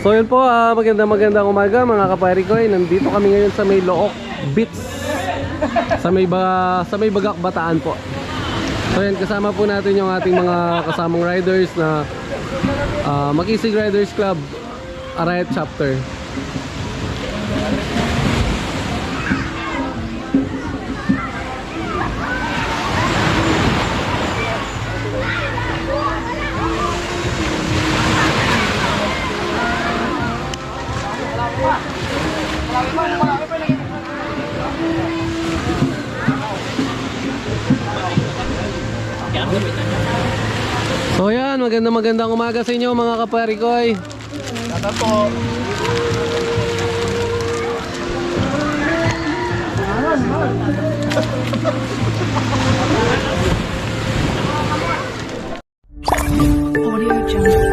So yun po, magandang umaga mga kapari ko. Nandito kami ngayon sa may Look Beach, sa may Bagak, Bataan po. So yan, kasama po natin yung ating mga kasamang riders na Mag-Isig Riders Club Arayat Chapter. So yan, magandang umaga sa inyo mga kaparikoy. Tata po. Audio Jungle.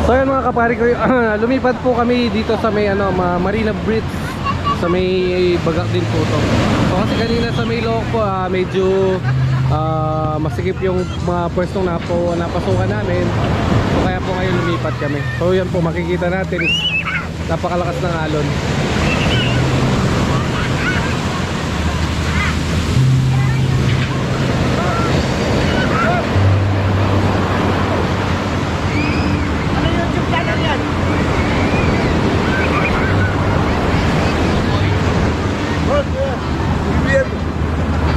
So yan mga kapari ko, lumipat po kami dito sa may Marina Bridge, sa may Bagak din po to. So kasi kanina sa may Look po, medyo masikip yung mga pwestong napasukan namin. So kaya po ngayon lumipat kami. So yan po, makikita natin, napakalakas ng alon.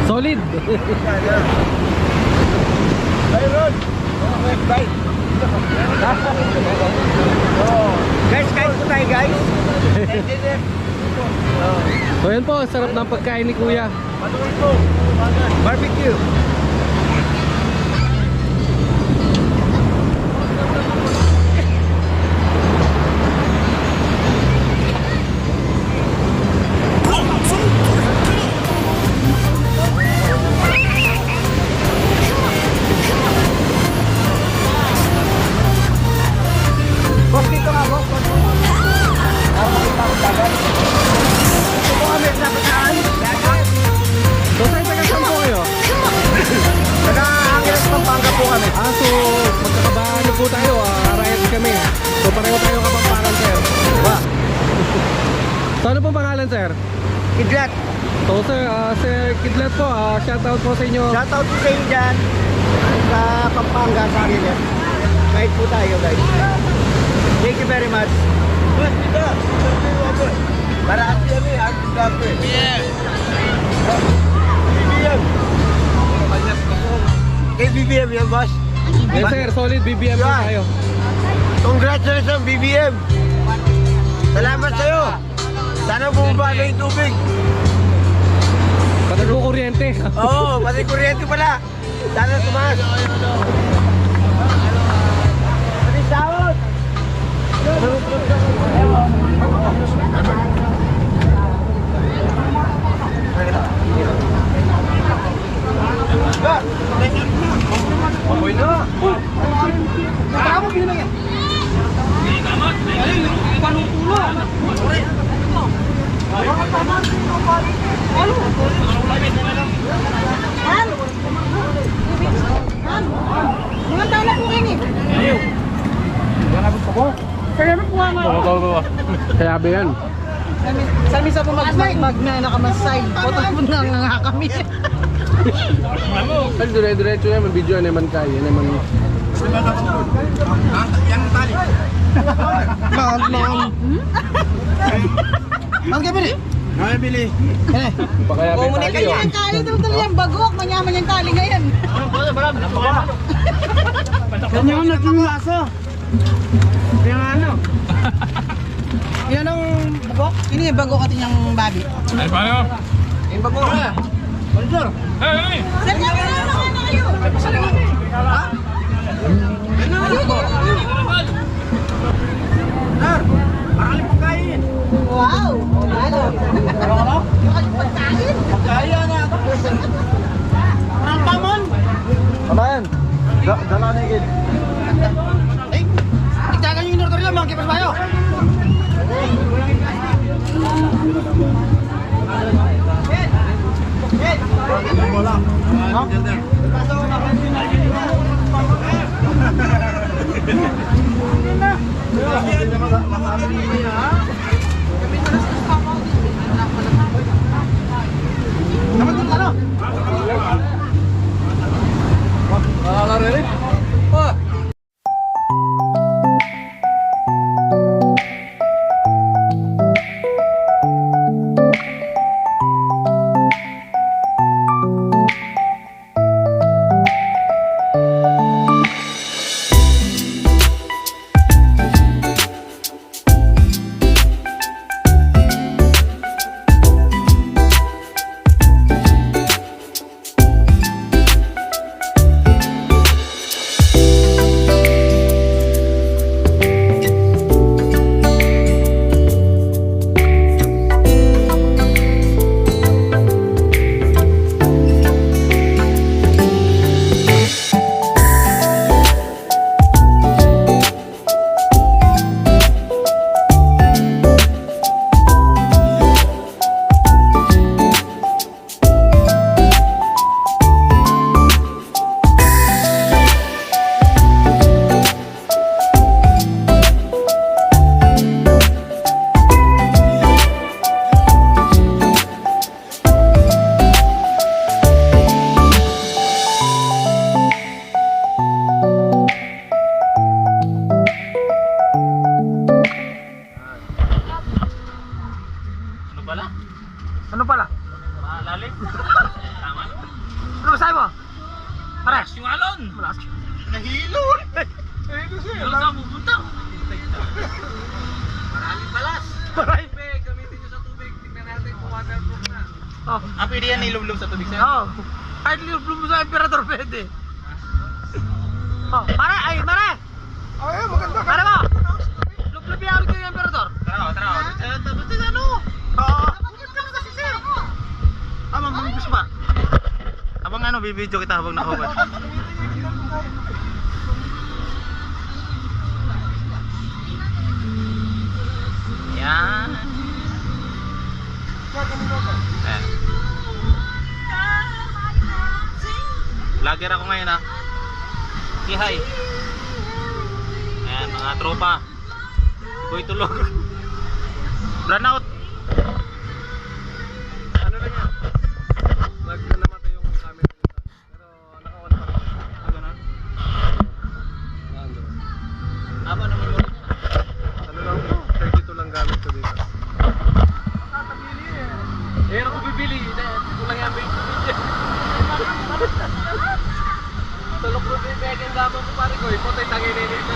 Solid. Guys, kain po tayo guys. So yan po, sarap ng pagkain ni Kuya. Barbecue. Boss, dito nga boss. Ito po kami sa Bataan. So saan taga-saan po kayo? Nag-aangilas Pampanga po kami. So magkakabahan po tayo, Arayat kami. So pareho tayo Kapampangan, sir. Diba? So ano pong pangalan, sir? Kidlat. So sir Kidlat po, shoutout po sa inyo. Shoutout po sa inyo dyan. Sa Pampanga, sa Aguilar. Kahit po tayo guys. Thank you very much. Para at yan eh, ang gabi. BBM. Kay BBM yan, boss. Yes sir, solid BBM po tayo. Congratulations, BBM. Salamat sa'yo. Sana bumaba na yung tubig. Pati po kuryente. Oo, pati kuryente pala. Sana tumaas. Pati sahod. Amoy na. Tama mo na yan. Mga tao na po kayo eh. Kaya na po nga nga. Kaya ba yan? Sa misa po mag na nakamasay. Potos po na nga kami. Ay, dire-diretso yan, may video naman kaya, naman. Yang tali. Ang gabili. Ay, bili. Pa kaya may Kumunay tali, kayo oh. ng tali daw talagang bagok. Manyaman yung tali ngayon. Kanya ko nagsimulaso. Kaya nga ano. Yan ang bagok. Ini yung bagok atin yung babi. Ay, paano? Yung bago ka. Bonjour. Hey! Sir, kami na naman na kayo. Ha? Ano? Sir, marami pagkain. Wow. Ano? Ano? Yung pagkain. Kaya na. Parang pamon. Kabayan. Dala na ikid. Eh, tigdagan yung inorder lang, mga kipas bayo. Ano pala? Lalim. Tama. Ano masahe mo? Pare! Yung alon. Malakas. Nahilo. Nahilo siya. Wala saan pupunta. Maraming balas. Maray! Gamitin nyo sa tubig. Tingnan natin kung waterproof na. Oh. Pwede yan ilumlum sa tubig sa'yo? Oo. Kahit linubloom mo sa emperador pwede. Oh, pare! Ay, mare! Ay, maganda ka. Pare mo! Lublubiyawin ko yung emperador. Tara, tara. Tapos yung ano? Oo. Mamanggus pa. Habang ano, bibidyo kita habang nakahubad. Yan. Ayan. Vlogger ako ngayon ha. Say hi. Ayan, mga tropa. Boy tulog. Run out. Ano lang yan? Namatay yung camera nito. Pero naka-on pa rin. Ganun. Ano? Aba naman yun. Ano lang to? 32 lang gamit ko dito. Eh, ako bibili. Ito lang yan, baby. Tulog ko din, Beck. Ang gama mo pare ko. Ipotay tangin na ito.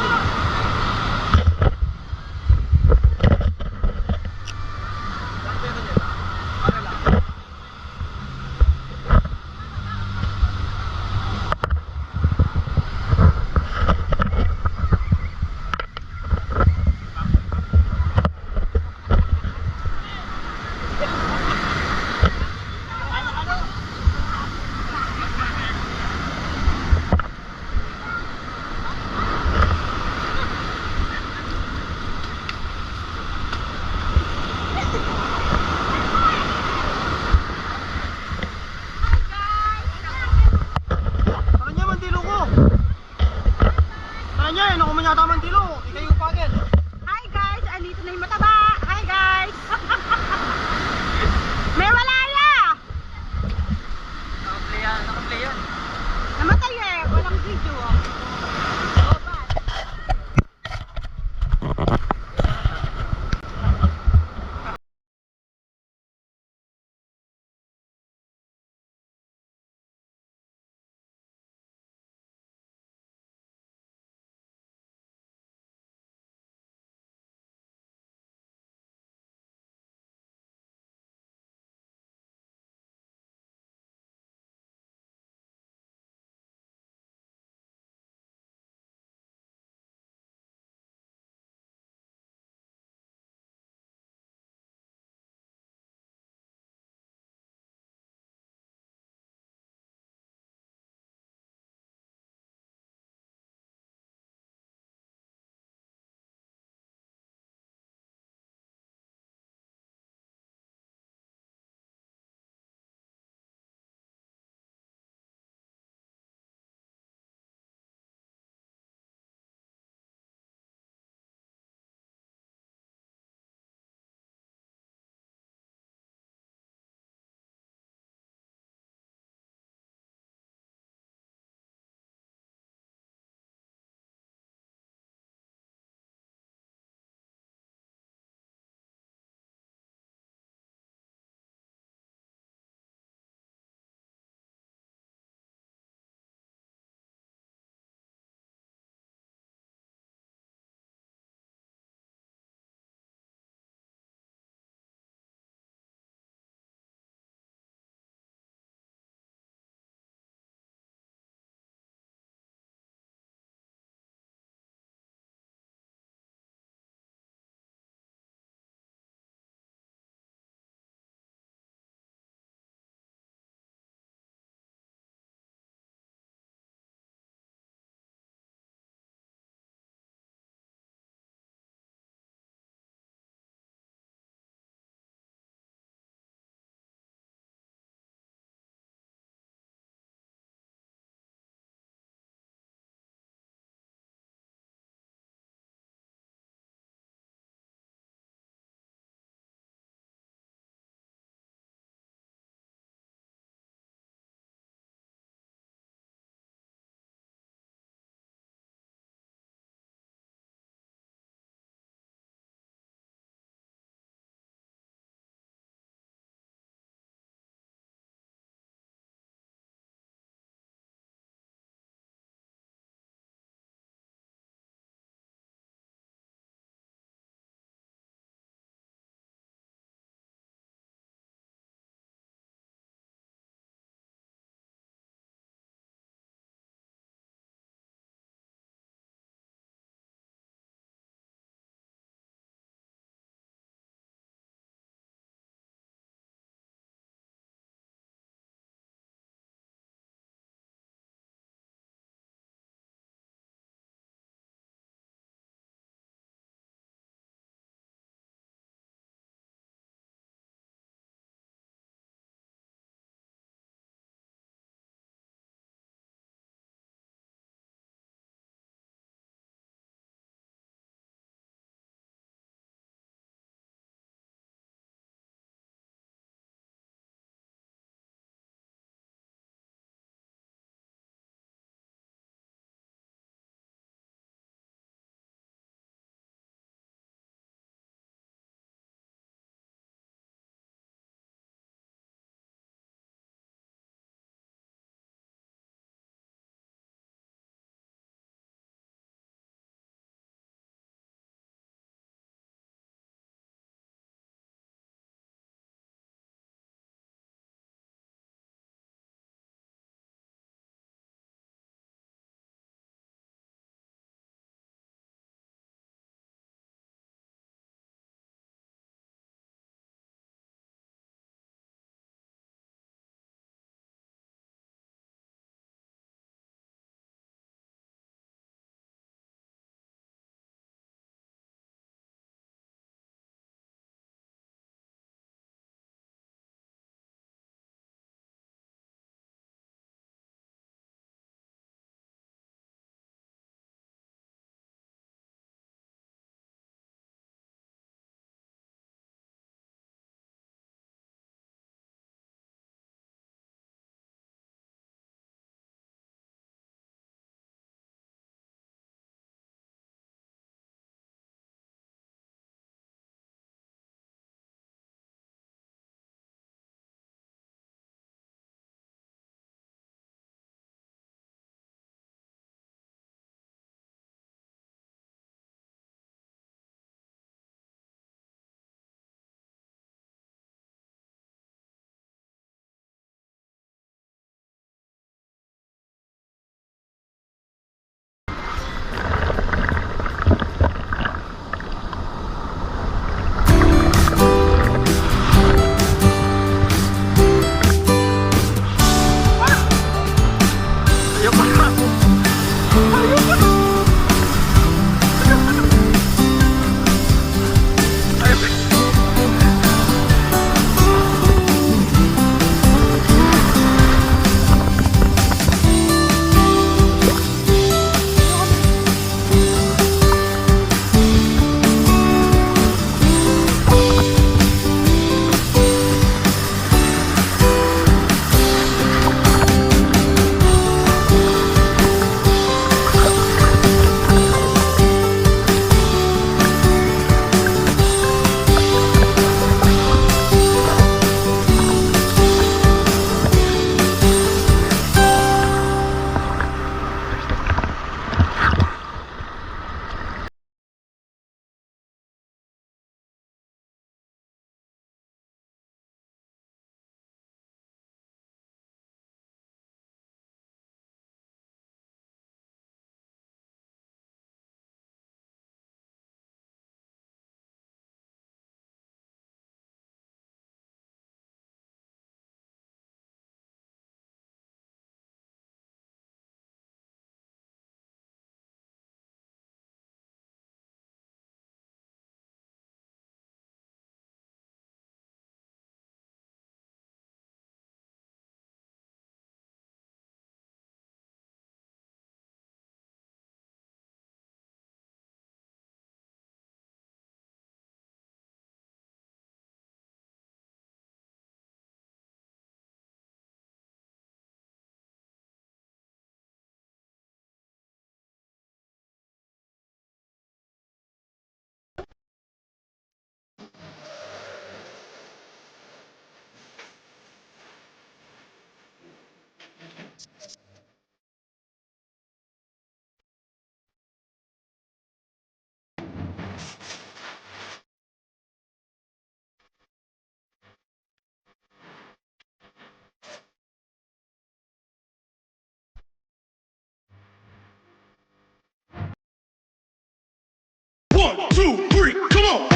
One, two, three, come on!